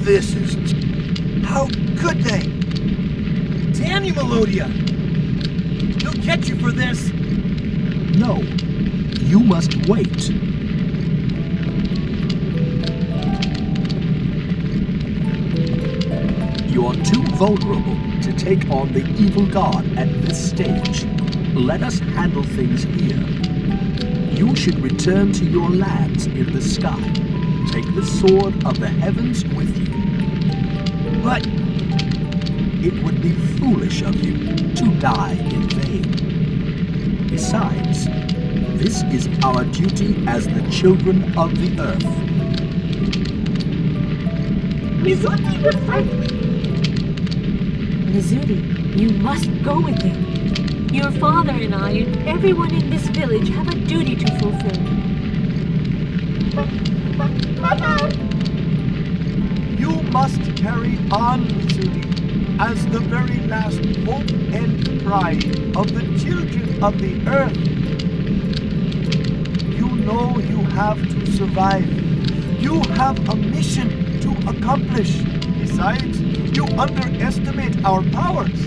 This is... How could they? Damn you, Melodia! They'll catch you for this! No, you must wait. You are too vulnerable to take on the evil god at this stage. Let us handle things here. You should return to your lands in the sky. Take the sword of the heavens with you. But... It would be foolish of you to die in vain. Besides, this is our duty as the children of the earth. Mizuti would fight me. Mizuti, you must go with him. Your father and I and everyone in this village have a duty to fulfill. Mother! You must carry on, Mizuti, as the very last hope and pride of the children of the earth. You know you have to survive. You have a mission to accomplish. Besides, you underestimate our powers,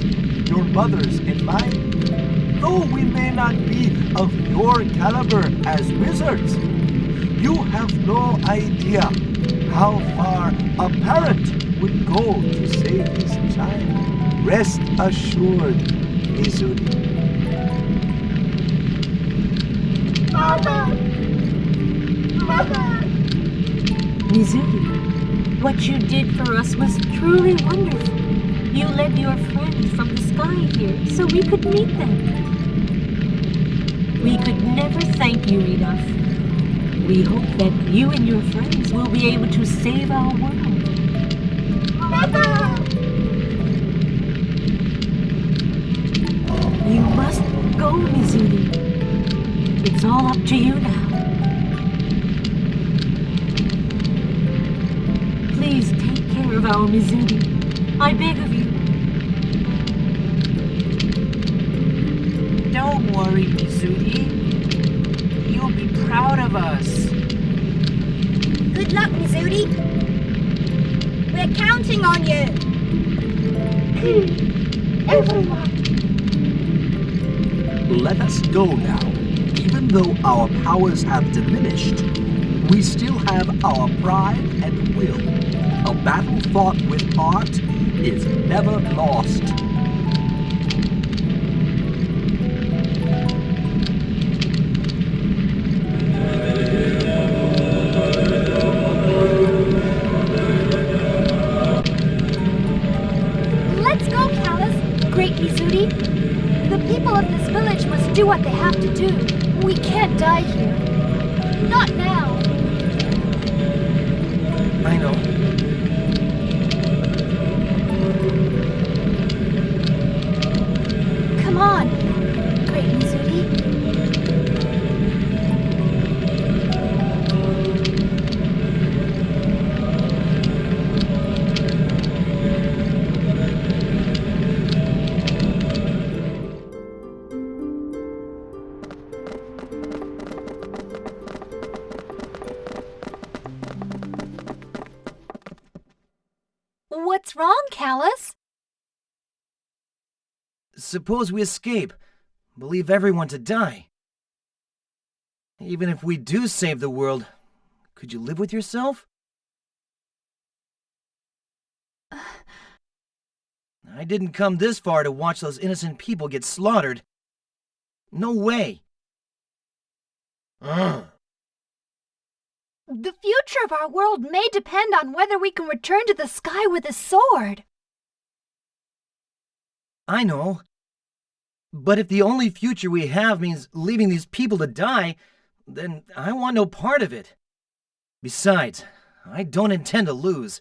your mother's and mine. Though we may not be of your caliber as wizards, you have no idea how far a parent would go to save his child. Rest assured, Mizuti. Mother! Mother! Mizuti, what you did for us was truly wonderful. You led your friends from the sky here so we could meet them. We could never thank you enough. We hope that you and your friends will be able to save our world. Mother! You must go, Mizuti. It's all up to you now. Please take care of our Mizuti. I beg of you. Don't worry, Mizuti. You'll be proud of us. Good luck, Mizuti. We're counting on you. Everyone. Let us go now. Even though our powers have diminished, we still have our pride and will. A battle fought with heart is never lost. Let's go, Callus. Great Mizuti. The people of this village must do what they have to do. We can't die here. Not now. I know. Come on, Great Mizuti. What's wrong, Callus? Suppose we escape, but leave everyone to die. Even if we do save the world, could you live with yourself? I didn't come this far to watch those innocent people get slaughtered. No way. The future of our world may depend on whether we can return to the sky with a sword. I know. But if the only future we have means leaving these people to die, then I want no part of it. Besides, I don't intend to lose.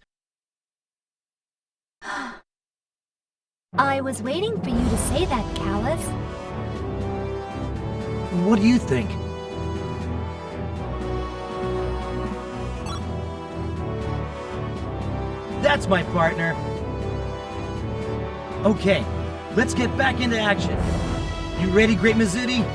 I was waiting for you to say that, Callus. What do you think? That's my partner. Okay, let's get back into action. You ready, Great Mizuti?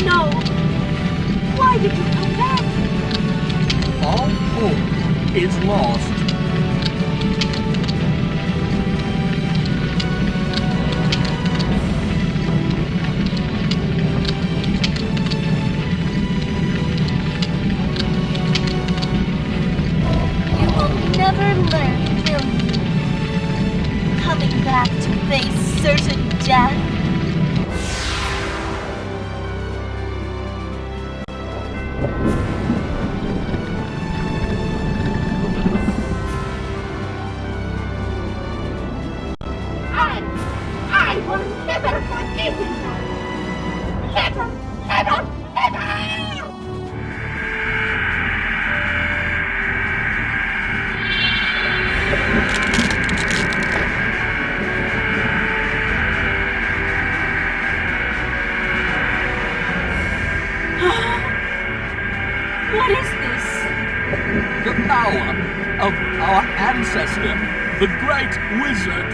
No! Why did you come back? All hope is lost. You will never learn, will you? Coming back to face certain death? I will never forgive you! Never, never, never! What is this? The power of our ancestor, the great wizard.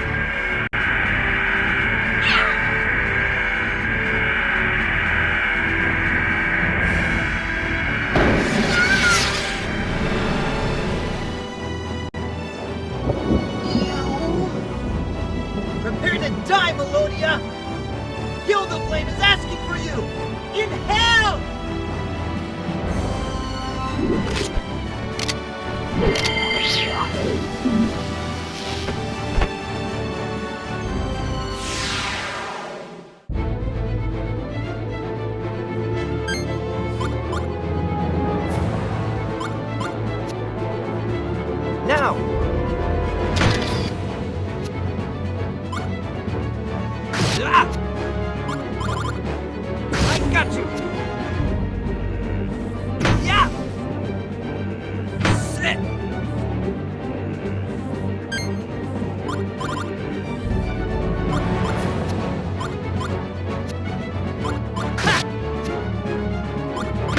Prepare to die, Melodia! Gilda Flame is asking for you! In hell! Now! Ah! I got you! Yeah! Sit! Ha!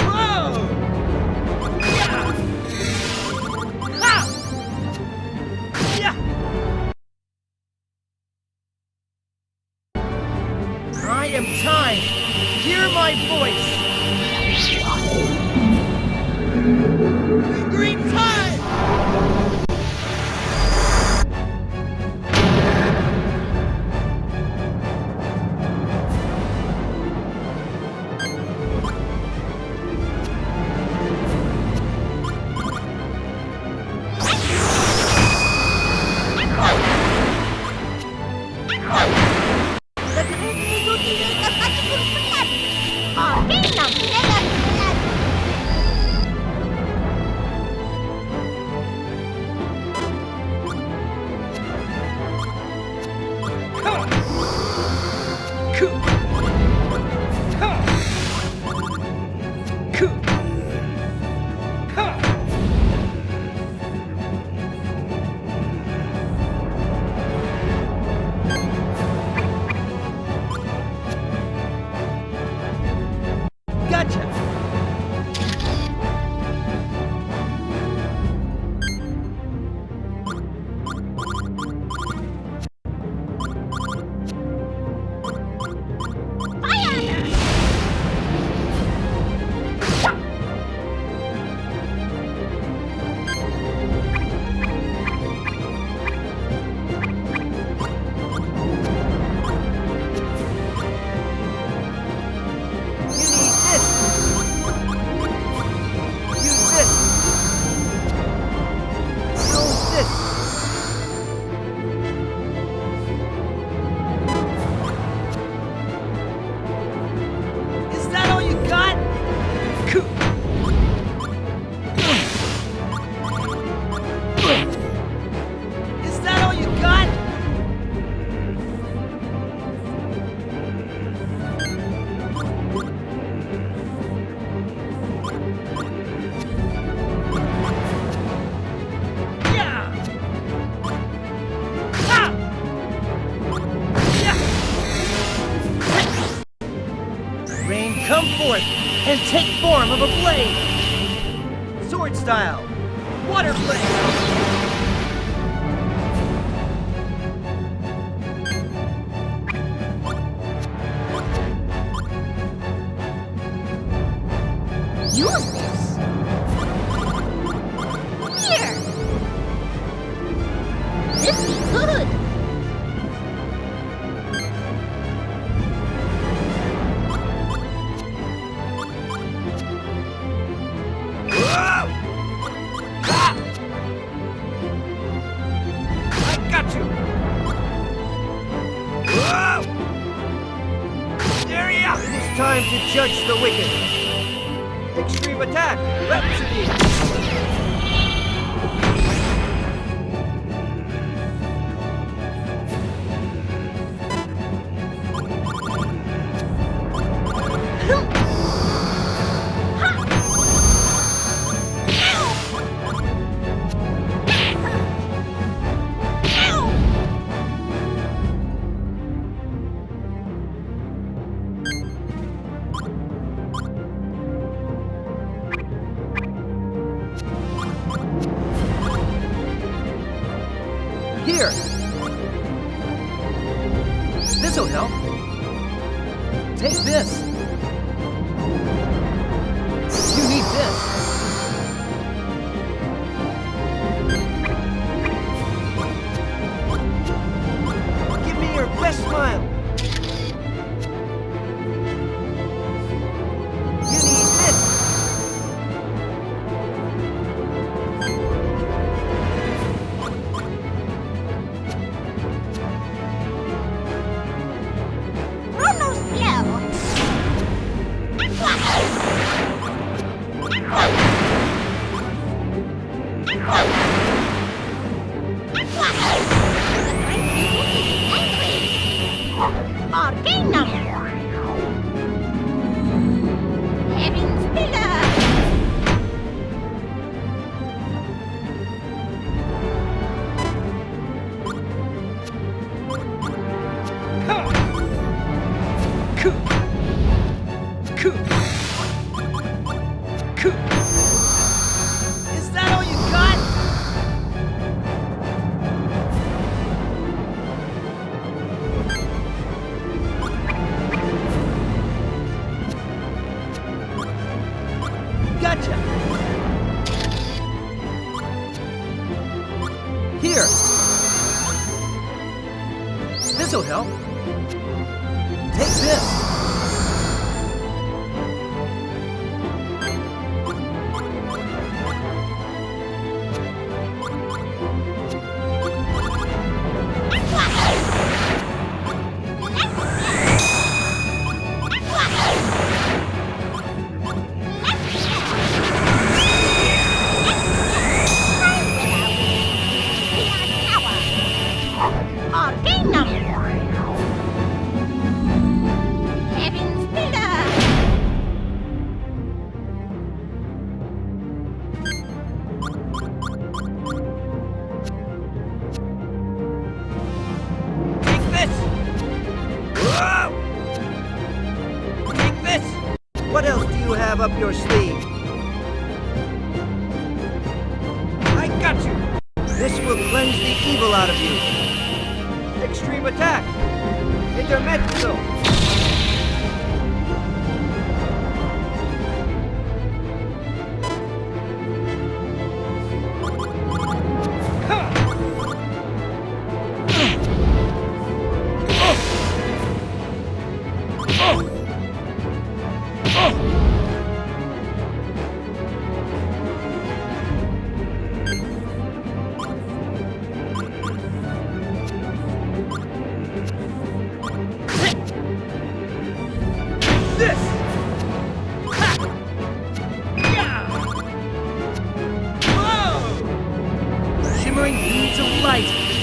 Whoa! Yeah! Ha! Yeah! I am time. Hear my voice. Green time! Gotcha! come forth and take form of a blade. Sword style. Water blade. Use this. Here. This be good. Time to judge the wicked. Extreme attack. Rhapsody. Here! This'll help. Take this. You need this. Give me your best smile. You need this. Is that all you got? Gotcha. Here. This'll help. Take this. What else do you have up your sleeve? I got you! This will cleanse the evil out of you. Extreme attack! Intermezzo!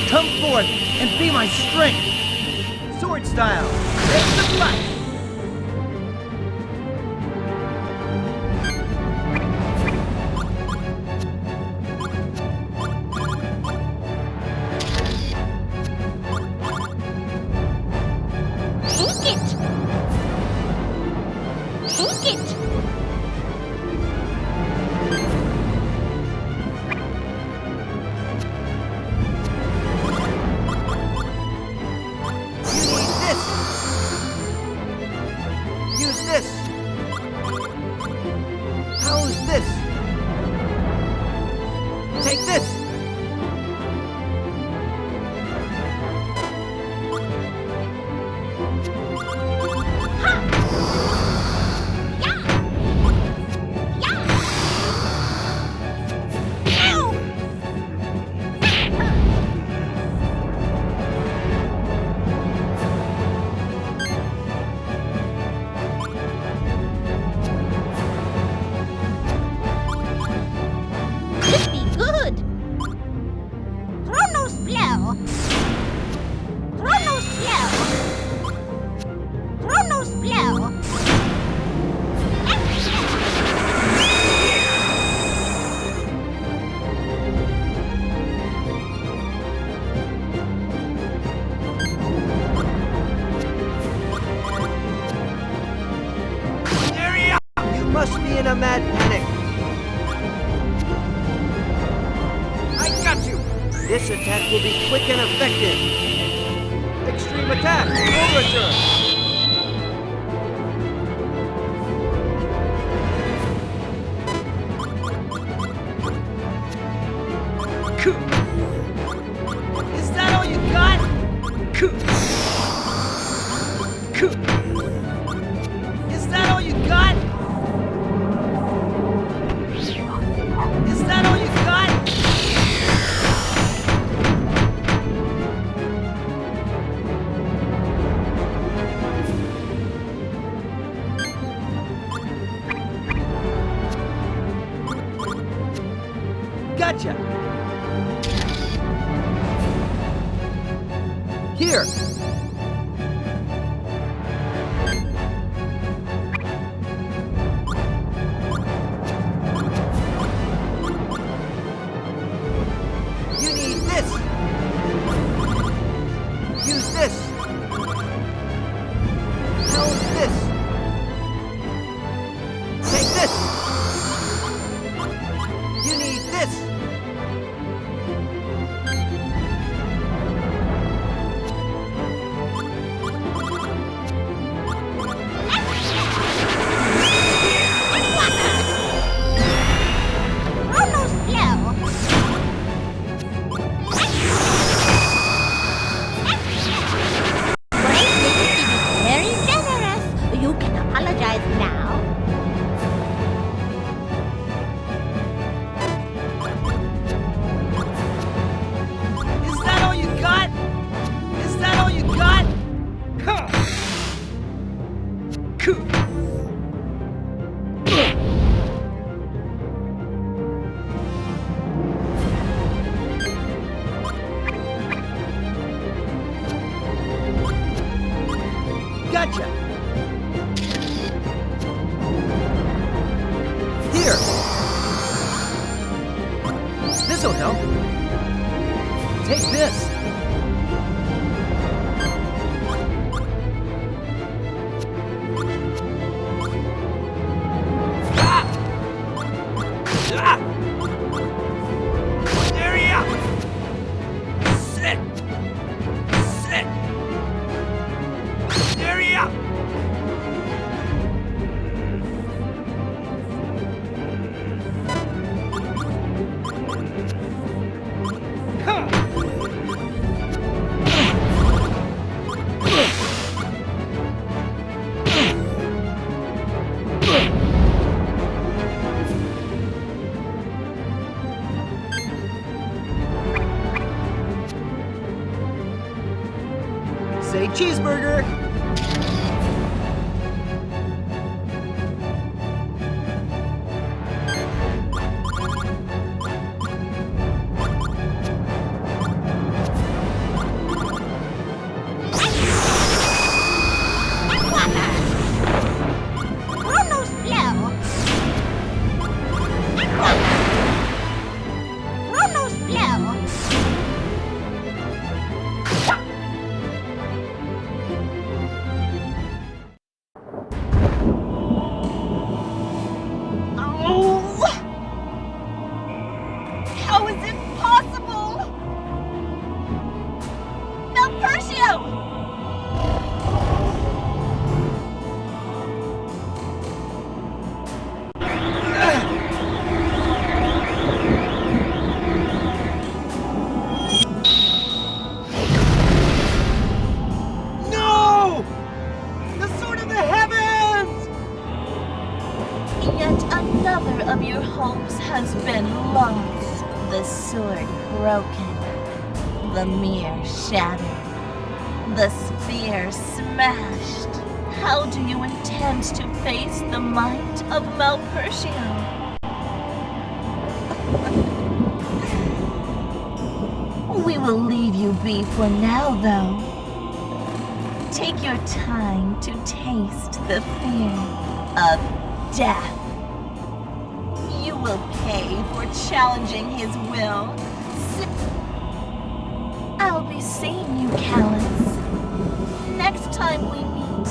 Come forth and be my strength! Sword style! Take the fight! Take it! Must be in a mad panic. I got you! This attack will be quick and effective. Extreme attack, overture! Is that all you got? Is that all you got? Is that all you got? Gotcha! Here! You need this! Use this! How's this? Take this! You need this! Very generous. You can apologize now. Is that all you got? Is that all you got? Huh. Gotcha! Here! This'll help. Take this. Ah! Ah! Area! Sit! Sit! Area! Huh. Say cheeseburger! of your hopes has been lost, the sword broken, the mirror shattered, the spear smashed. How do you intend to face the might of Malpercio? We will leave you be for now, though. Take your time to taste the fear of death. You will pay for challenging his will. I'll be seeing you, Callus. Next time we meet,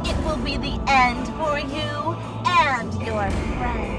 it will be the end for you and your friends.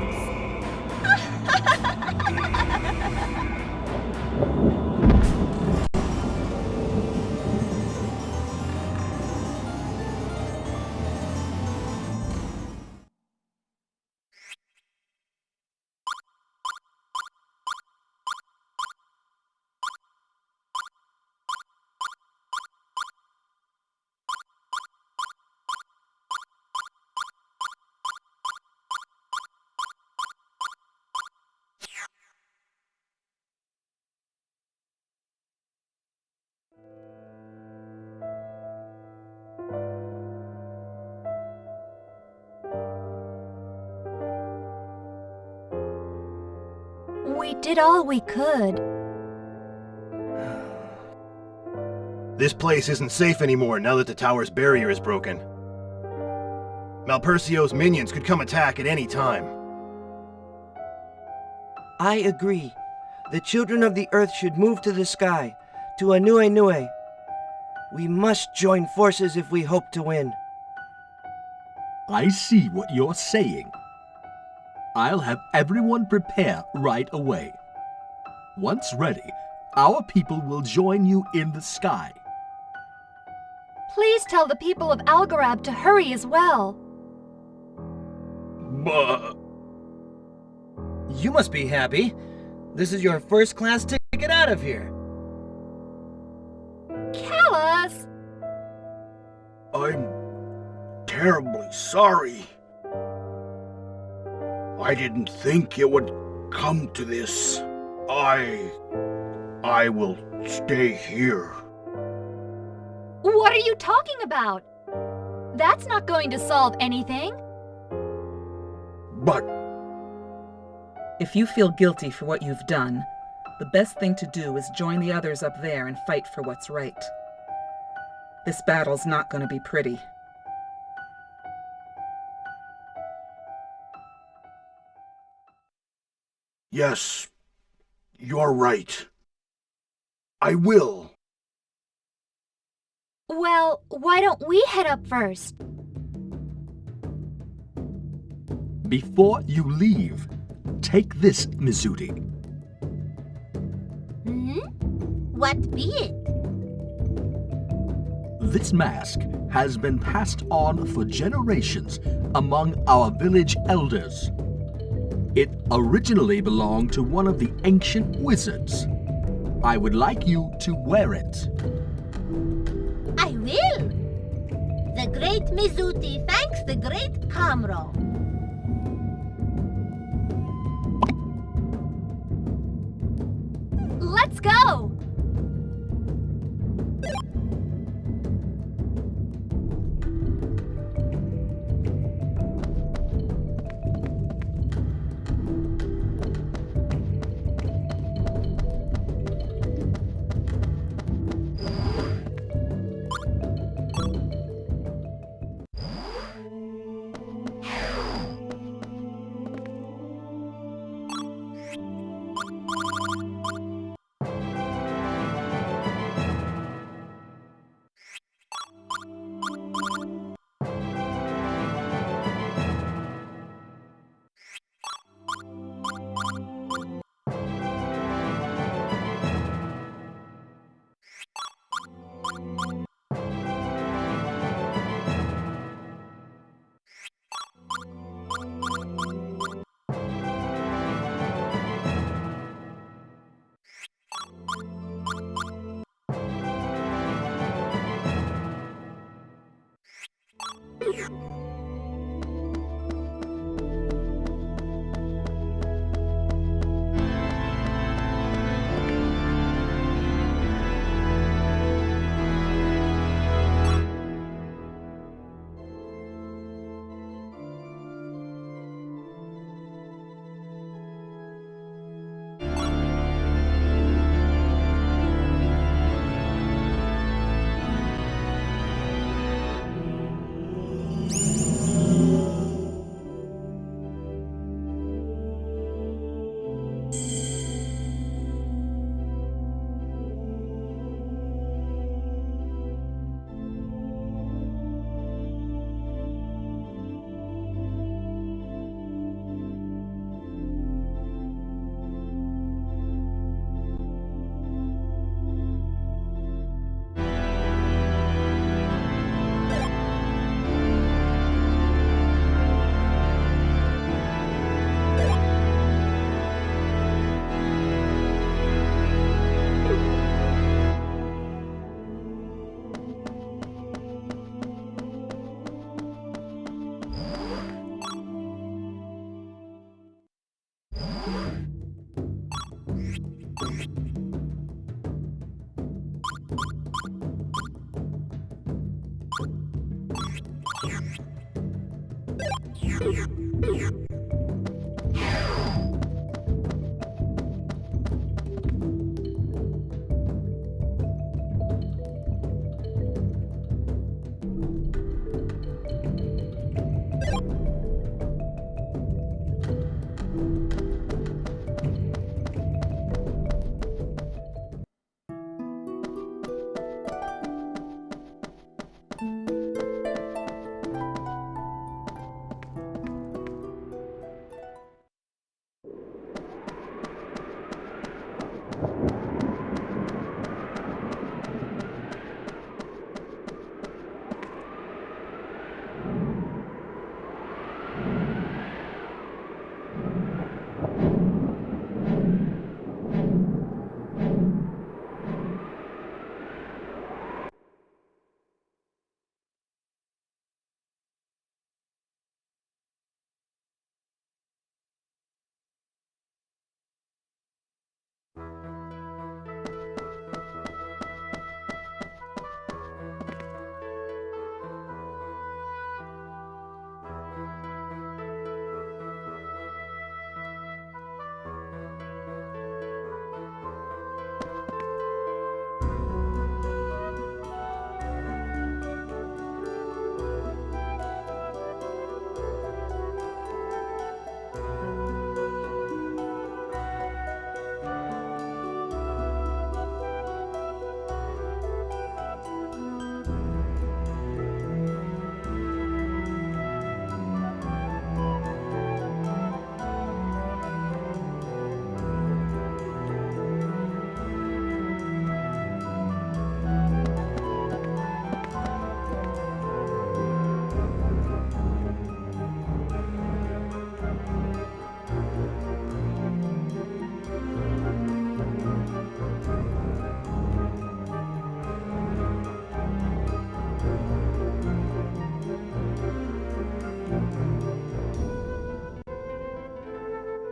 We did all we could. This place isn't safe anymore now that the tower's barrier is broken. Malpercio's minions could come attack at any time. I agree. The children of the earth should move to the sky, to Nue. We must join forces if we hope to win. I see what you're saying. I'll have everyone prepare right away. Once ready, our people will join you in the sky. Please tell the people of Algarab to hurry as well. But You must be happy. This is your first-class ticket out of here. Callus! I'm terribly sorry. I didn't think it would come to this. I will stay here. What are you talking about? That's not going to solve anything. But If you feel guilty for what you've done, the best thing to do is join the others up there and fight for what's right. This battle's not going to be pretty. yes, you're right. I will. Well, why don't we head up first? Before you leave, take this, Mizuti. What be it? This mask has been passed on for generations among our village elders. It originally belonged to one of the ancient wizards. I would like you to wear it. I will. The great Mizuti thanks the great Kamro. Let's go!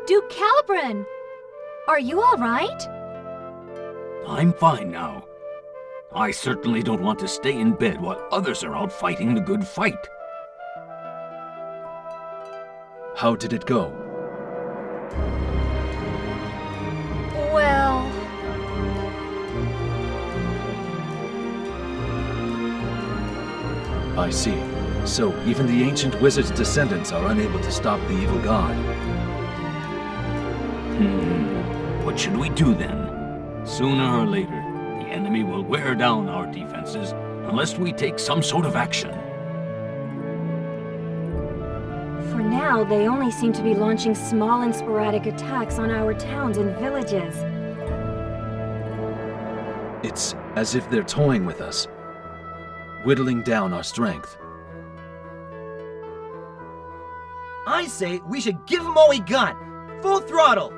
Duke Calibran! Are you all right? I'm fine now. I certainly don't want to stay in bed while others are out fighting the good fight. How did it go? Well... I see. So, even the ancient wizard's descendants are unable to stop the evil god. What should we do then? Sooner or later, the enemy will wear down our defenses unless we take some sort of action. For now, they only seem to be launching small and sporadic attacks on our towns and villages. It's as if they're toying with us, whittling down our strength. I say we should give them all we got! Full throttle!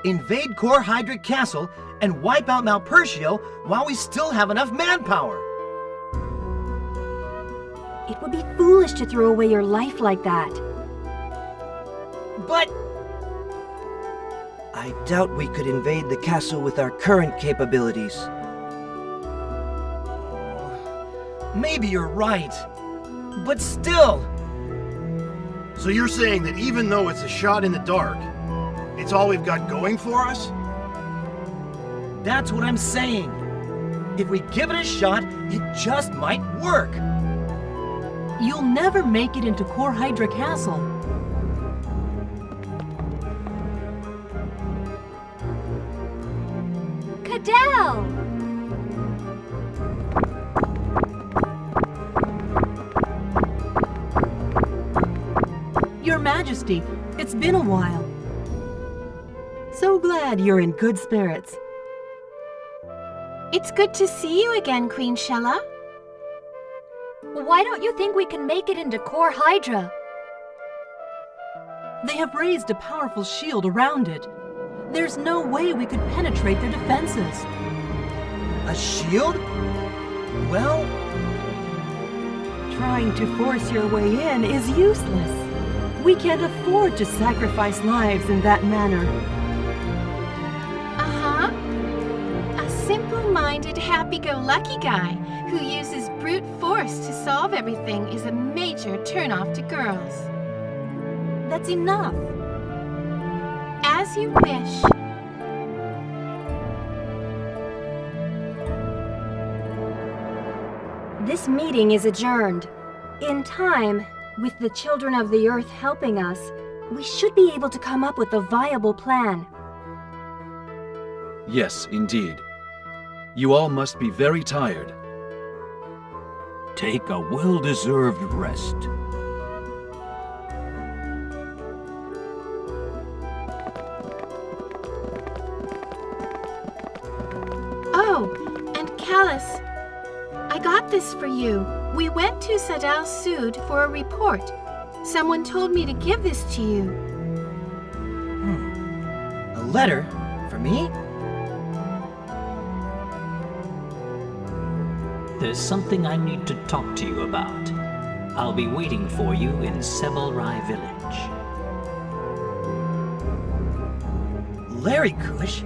Invade Core Hydric Castle and wipe out Malpercio while we still have enough manpower! It would be foolish to throw away your life like that. But... I doubt we could invade the castle with our current capabilities. Maybe you're right. But still... So you're saying that even though it's a shot in the dark, it's all we've got going for us? That's what I'm saying. If we give it a shot, it just might work. You'll never make it into Core Hydra Castle. Cadell! Your Majesty, it's been a while. So glad you're in good spirits. It's good to see you again, Queen Shella. Why don't you think we can make it into Core Hydra? They have raised a powerful shield around it. There's no way we could penetrate their defenses. A shield? Well... Trying to force your way in is useless. We can't afford to sacrifice lives in that manner. A simple-minded, happy-go-lucky guy who uses brute force to solve everything is a major future turn off to girls. That's enough. As you wish. This meeting is adjourned. In time, with the children of the earth helping us, we should be able to come up with a viable plan. Yes, indeed. You all must be very tired. Take a well-deserved rest. Oh, and Callus, I got this for you. We went to Sadal Sud for a report. Someone told me to give this to you. A letter? For me? There's something I need to talk to you about. I'll be waiting for you in Sebelrai village. Larry Kush?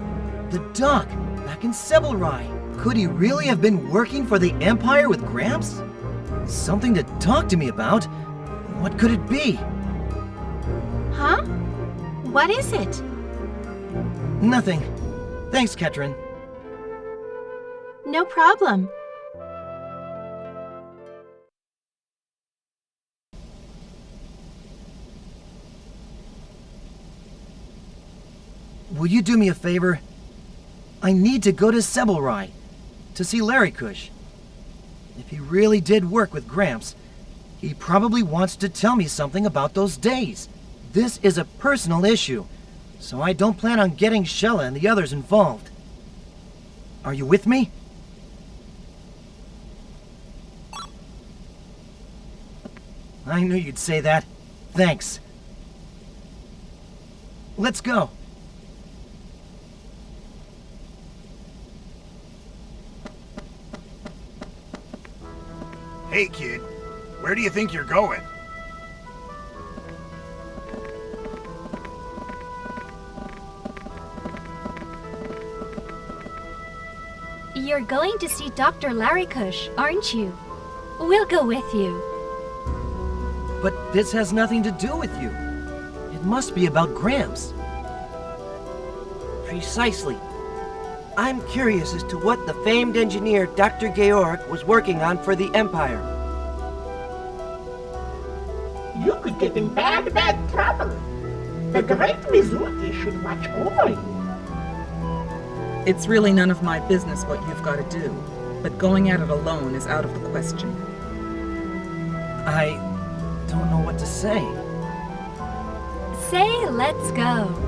The doc, back in Sebelrai. Could he really have been working for the Empire with Gramps? Something to talk to me about? What could it be? Huh? What is it? Nothing. Thanks, Ketrin. No problem. Will you do me a favor? I need to go to Sebelrai to see Larry Kush. If he really did work with Gramps, he probably wants to tell me something about those days. This is a personal issue, so I don't plan on getting Shella and the others involved. Are you with me? I knew you'd say that. Thanks. Let's go. Hey, kid. Where do you think you're going? You're going to see Dr. Larry Kush, aren't you? We'll go with you. But this has nothing to do with you. It must be about Gramps. Precisely. I'm curious as to what the famed engineer Dr. Georg was working on for the Empire. You could get in bad trouble. The great Mizuti should watch over you. It's really none of my business what you've got to do, but going at it alone is out of the question. I don't know what to say. Say, let's go.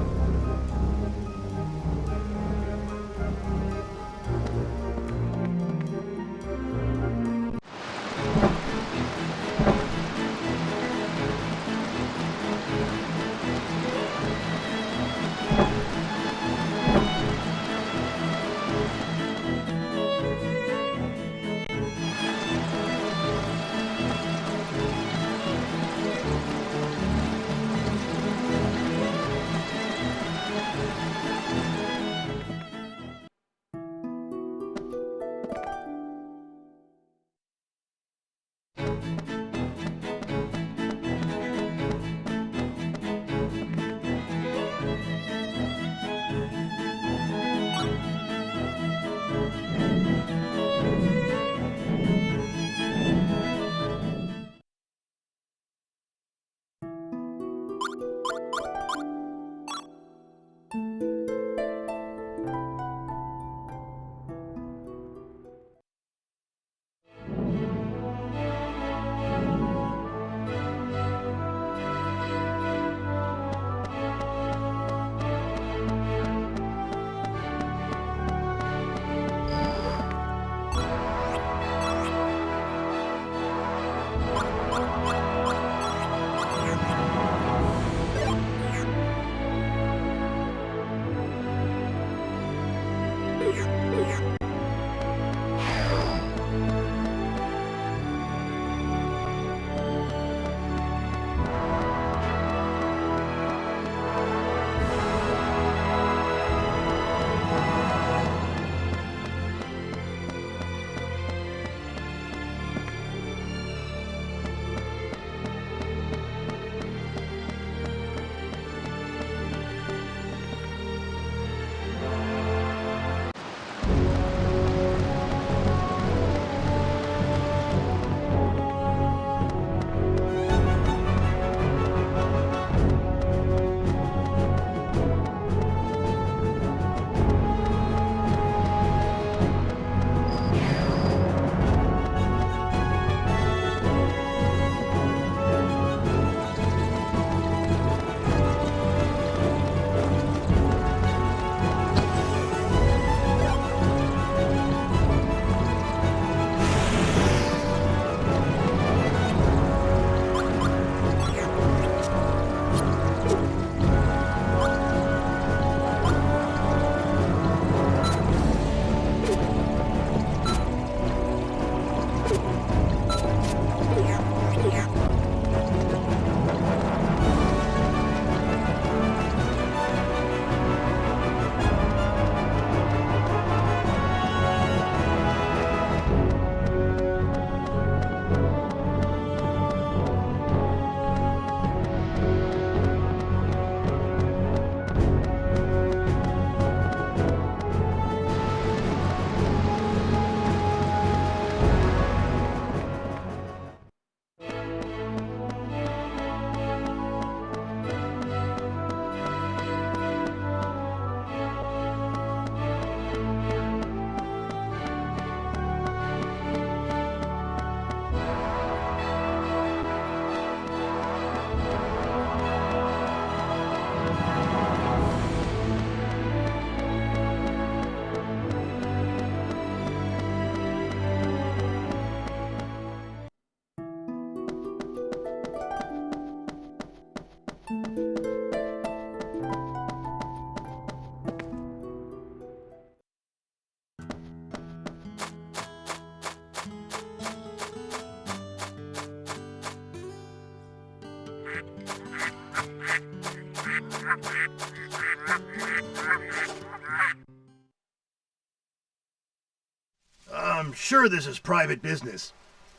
sure this is private business.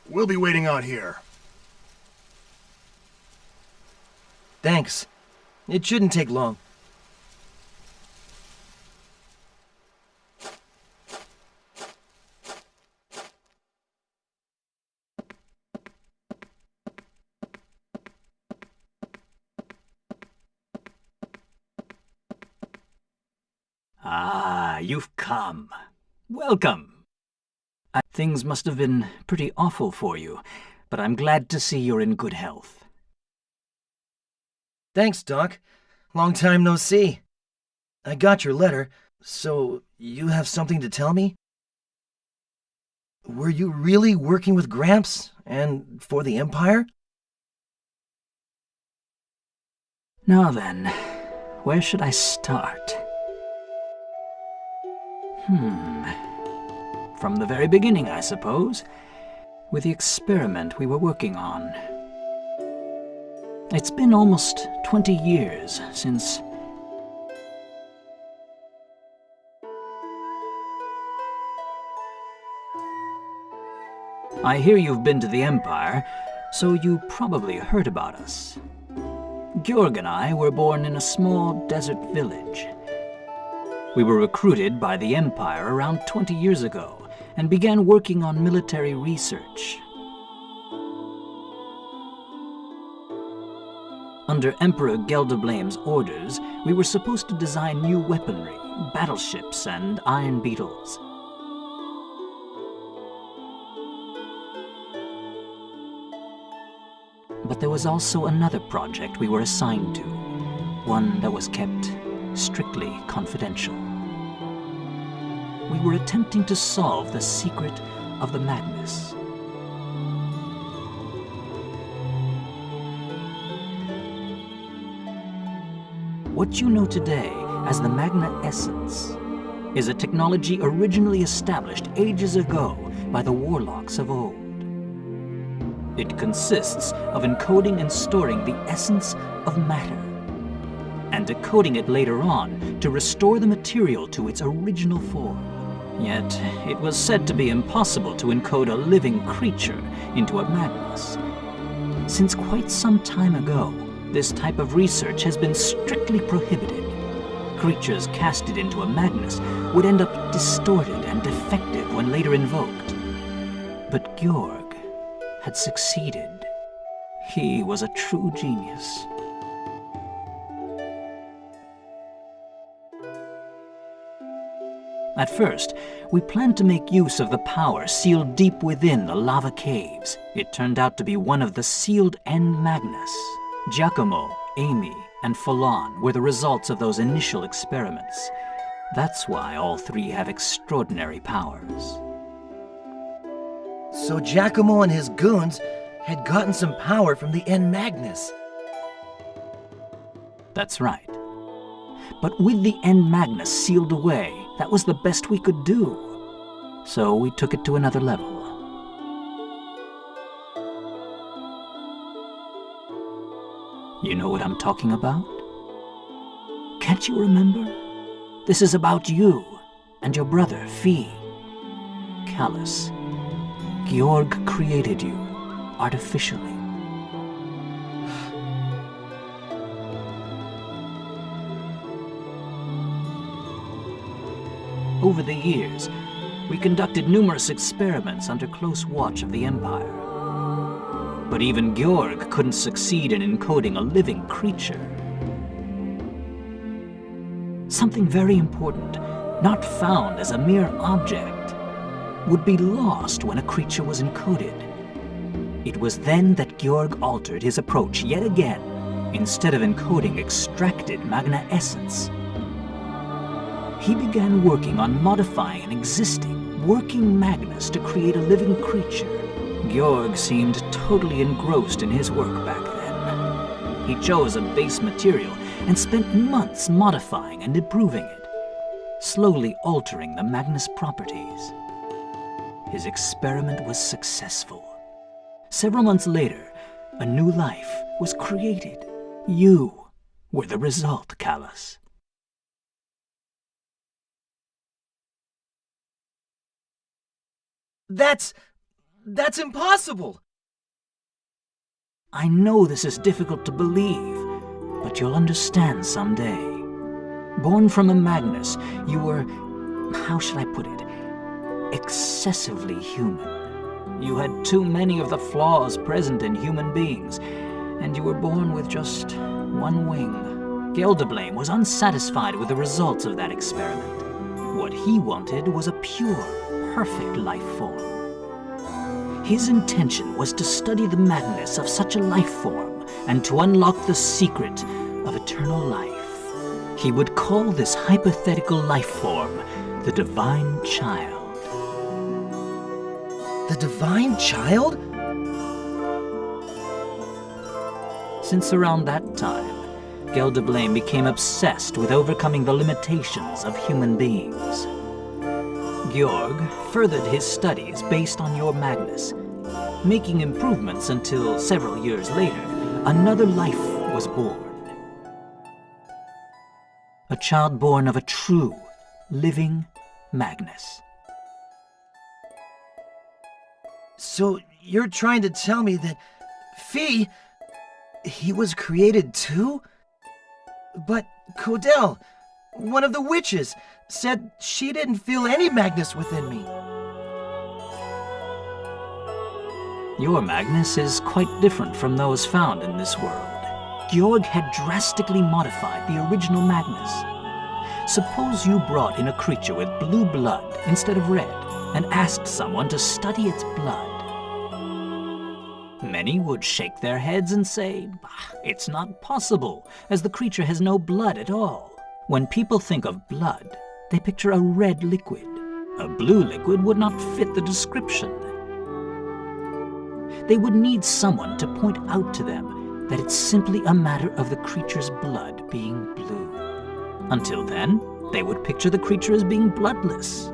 We'll be waiting out here. Thanks. It shouldn't take long. Ah, you've come. Welcome. Things must have been pretty awful for you, but I'm glad to see you're in good health. Thanks, Doc. Long time no see. I got your letter, so you have something to tell me? Were you really working with Gramps and for the Empire? Now then, where should I start? From the very beginning, I suppose, with the experiment we were working on. It's been almost 20 years since... I hear you've been to the Empire, so you probably heard about us. Georg and I were born in a small desert village. We were recruited by the Empire around 20 years ago and began working on military research. Under Emperor Geldeblame's orders, we were supposed to design new weaponry, battleships, and iron beetles. But there was also another project we were assigned to, one that was kept strictly confidential. We were attempting to solve the secret of the magnus. What you know today as the Magna Essence is a technology originally established ages ago by the warlocks of old. It consists of encoding and storing the essence of matter, and decoding it later on to restore the material to its original form. Yet, it was said to be impossible to encode a living creature into a magnus. Since quite some time ago, this type of research has been strictly prohibited. Creatures casted into a magnus would end up distorted and defective when later invoked. But Georg had succeeded. He was a true genius. At first, we planned to make use of the power sealed deep within the lava caves. It turned out to be one of the sealed End Magnus. Giacomo, Amy, and Falon were the results of those initial experiments. That's why all three have extraordinary powers. So Giacomo and his goons had gotten some power from the End Magnus. That's right. But with the End Magnus sealed away, that was the best we could do. So we took it to another level. You know what I'm talking about? Can't you remember? This is about you and your brother, Fee. Callus, Georg created you artificially. Over the years, we conducted numerous experiments under close watch of the Empire. But even Georg couldn't succeed in encoding a living creature. Something very important, not found as a mere object, would be lost when a creature was encoded. It was then that Georg altered his approach yet again. Instead of encoding extracted Magna Essence, he began working on modifying an existing, working Magnus to create a living creature. Georg seemed totally engrossed in his work back then. He chose a base material and spent months modifying and improving it, slowly altering the Magnus properties. His experiment was successful. Several months later, a new life was created. You were the result, Callus. That's impossible! I know this is difficult to believe, but you'll understand someday. Born from a Magnus, you were, how should I put it, excessively human. You had too many of the flaws present in human beings, and you were born with just one wing. Gelderblame was unsatisfied with the results of that experiment. What he wanted was a pure, perfect life form. His intention was to study the madness of such a life form and to unlock the secret of eternal life. He would call this hypothetical life form the Divine Child. The Divine Child? Since around that time, Gelderblame became obsessed with overcoming the limitations of human beings. Georg furthered his studies based on your Magnus, making improvements until several years later, another life was born. A child born of a true, living Magnus. So you're trying to tell me that Fee, he was created too? But Codell, one of the witches, said she didn't feel any Magnus within me. Your Magnus is quite different from those found in this world. Georg had drastically modified the original Magnus. Suppose you brought in a creature with blue blood instead of red and asked someone to study its blood. Many would shake their heads and say, it's not possible, as the creature has no blood at all. When people think of blood, they picture a red liquid. A blue liquid would not fit the description. They would need someone to point out to them that it's simply a matter of the creature's blood being blue. Until then, they would picture the creature as being bloodless,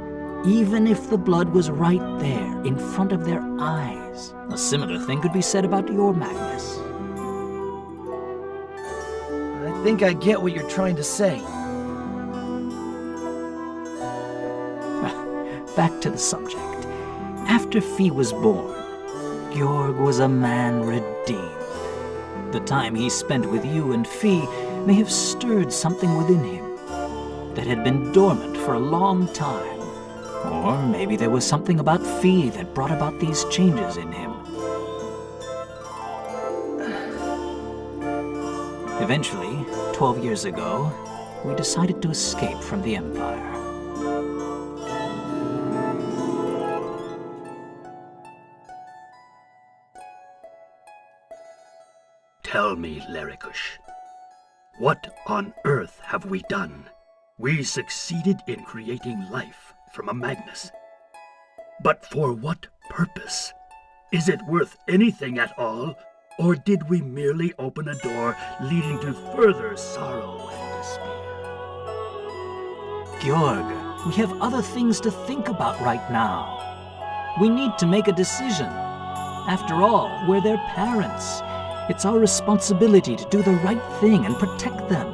even if the blood was right there in front of their eyes. A similar thing could be said about your Magnus. I think I get what you're trying to say. Back to the subject. After Fee was born, Georg was a man redeemed. The time he spent with you and Fee may have stirred something within him that had been dormant for a long time. Or maybe there was something about Fee that brought about these changes in him. Eventually, 12 years ago, we decided to escape from the Empire. Tell me, Lerikush, what on earth have we done? We succeeded in creating life from a Magnus. But for what purpose? Is it worth anything at all? Or did we merely open a door leading to further sorrow and despair? Georg, we have other things to think about right now. We need to make a decision. After all, we're their parents. It's our responsibility to do the right thing and protect them.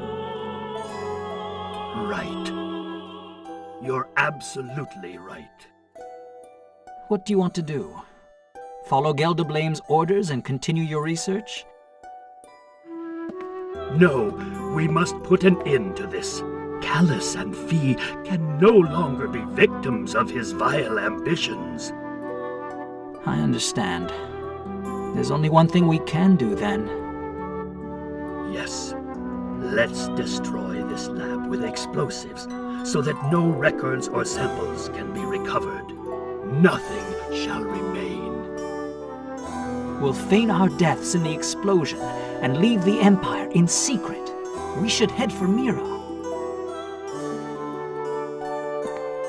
Right. You're absolutely right. What do you want to do? Follow Gelderblame's orders and continue your research? No, we must put an end to this. Callus and Fee can no longer be victims of his vile ambitions. I understand. There's only one thing we can do then. Yes. Let's destroy this lab with explosives so that no records or samples can be recovered. Nothing shall remain. We'll feign our deaths in the explosion and leave the Empire in secret. We should head for Mira.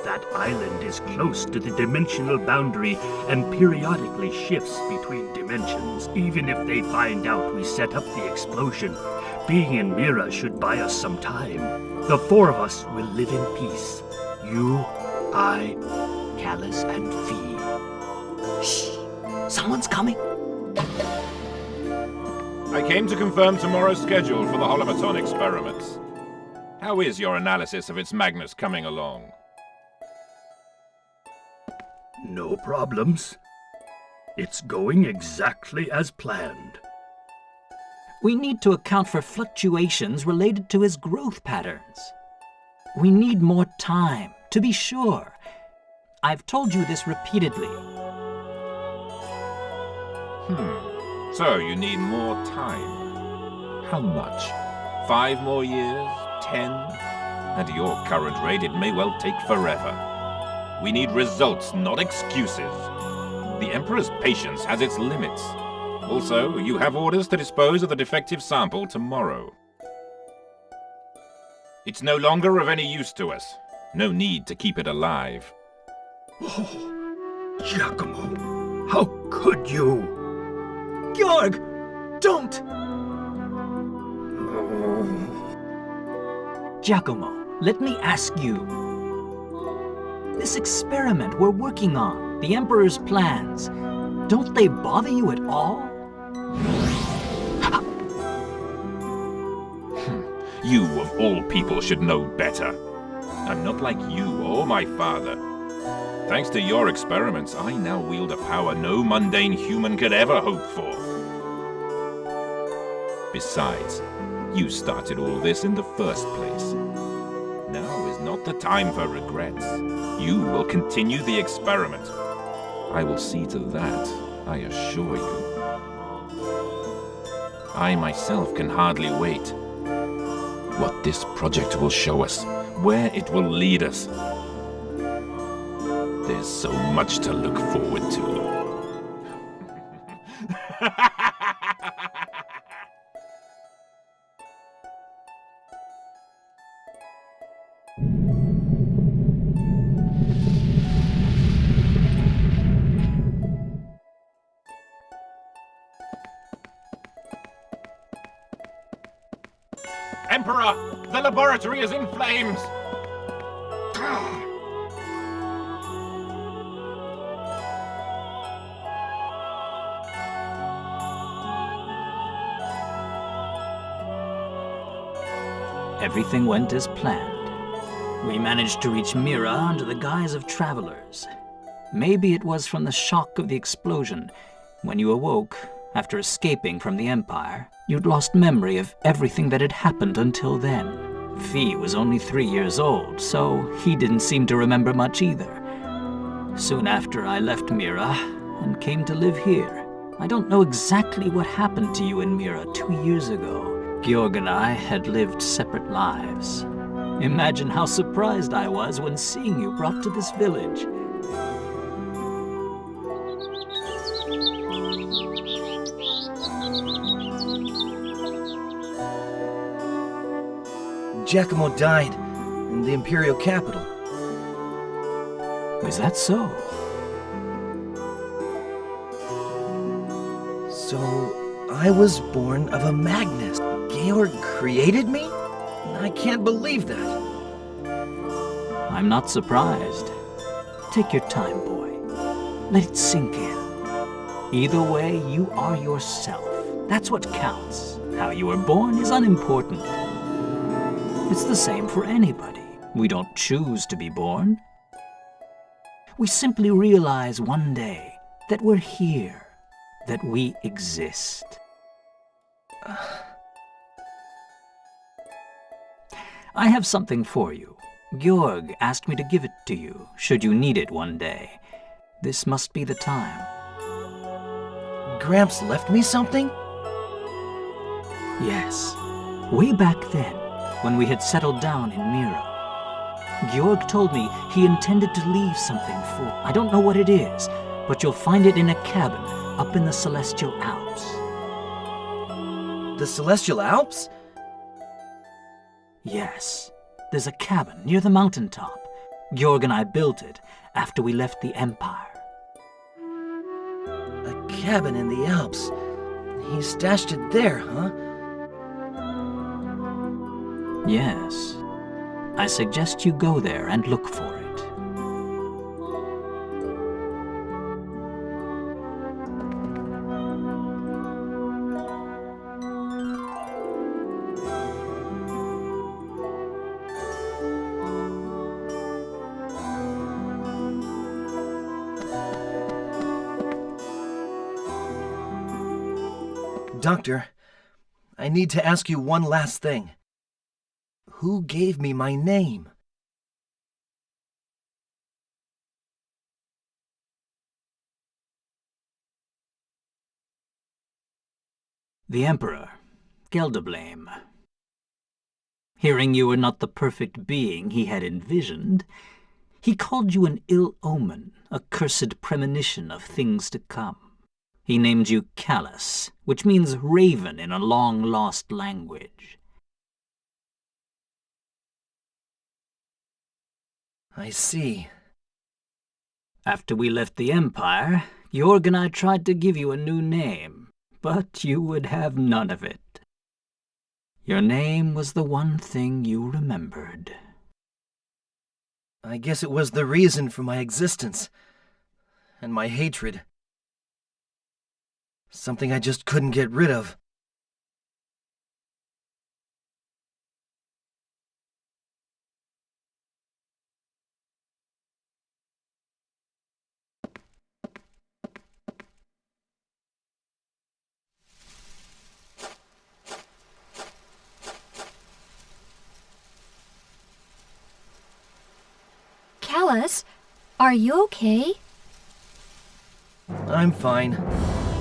That island is close to the dimensional boundary and periodically shifts between dimensions. Even if they find out we set up the explosion, being in Mira should buy us some time. The four of us will live in peace. You, I, Callus, and Fee. Shh! Someone's coming! I came to confirm tomorrow's schedule for the holomaton experiments. How is your analysis of its Magnus coming along? No problems. It's going exactly as planned. We need to account for fluctuations related to his growth patterns. We need more time, to be sure. I've told you this repeatedly. So you need more time. How much? 5 more years? 10? At your current rate, it may well take forever. We need results, not excuses. The Emperor's patience has its limits. Also, you have orders to dispose of the defective sample tomorrow. It's no longer of any use to us. No need to keep it alive. Oh, Giacomo, how could you? Georg! Don't! Giacomo, let me ask you. This experiment we're working on, the Emperor's plans, don't they bother you at all? You, of all people, should know better. I'm not like you or my father. Thanks to your experiments, I now wield a power no mundane human could ever hope for. Besides, you started all this in the first place. Now is not the time for regrets. You will continue the experiment. I will see to that, I assure you. I myself can hardly wait. What this project will show us, where it will lead us. There's so much to look forward to. Emperor! The laboratory is in flames! Everything went as planned. We managed to reach Mira under the guise of travelers. Maybe it was from the shock of the explosion. When you awoke, after escaping from the Empire, you'd lost memory of everything that had happened until then. Fi was only 3 years old, so he didn't seem to remember much either. Soon after, I left Mira and came to live here. I don't know exactly what happened to you in Mira 2 years ago. Georg and I had lived separate lives. Imagine how surprised I was when seeing you brought to this village. Giacomo died in the Imperial capital. Is that so? So, I was born of a magnus. Georg created me? I can't believe that. I'm not surprised. Take your time, boy. Let it sink in. Either way, you are yourself. That's what counts. How you were born is unimportant. It's the same for anybody. We don't choose to be born. We simply realize one day that we're here, that we exist. I have something for you. Georg asked me to give it to you, should you need it one day. This must be the time. Gramps left me something? Yes. Way back then, when we had settled down in Mira. Georg told me he intended to leave something for... I don't know what it is, but you'll find it in a cabin up in the Celestial Alps. The Celestial Alps? Yes. There's a cabin near the mountaintop. Georg and I built it after we left the Empire. A cabin in the Alps. He stashed it there, huh? Yes. I suggest you go there and look for it. Doctor, I need to ask you one last thing. Who gave me my name? The Emperor, Gelderblame. Hearing you were not the perfect being he had envisioned, he called you an ill omen, a cursed premonition of things to come. He named you Kaitos, which means raven in a long-lost language. I see. After we left the Empire, Georg and I tried to give you a new name, but you would have none of it. Your name was the one thing you remembered. I guess it was the reason for my existence. And my hatred. Something I just couldn't get rid of. Kaitos, are you okay? I'm fine.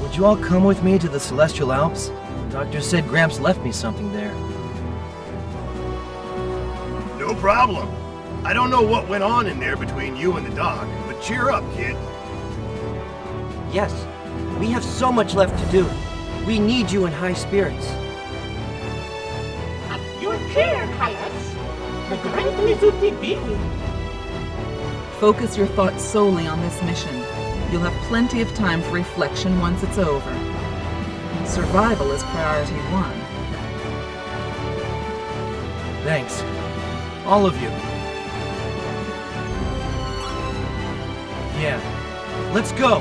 Would you all come with me to the Celestial Alps? The doctor said Gramps left me something there. No problem. I don't know what went on in there between you and the doc, but cheer up, kid. Yes, we have so much left to do. We need you in high spirits. At your chair, Kaitos. The great Mizuti being. Focus your thoughts solely on this mission. You'll have plenty of time for reflection once it's over. Survival is priority 1. Thanks. All of you. Yeah. Let's go!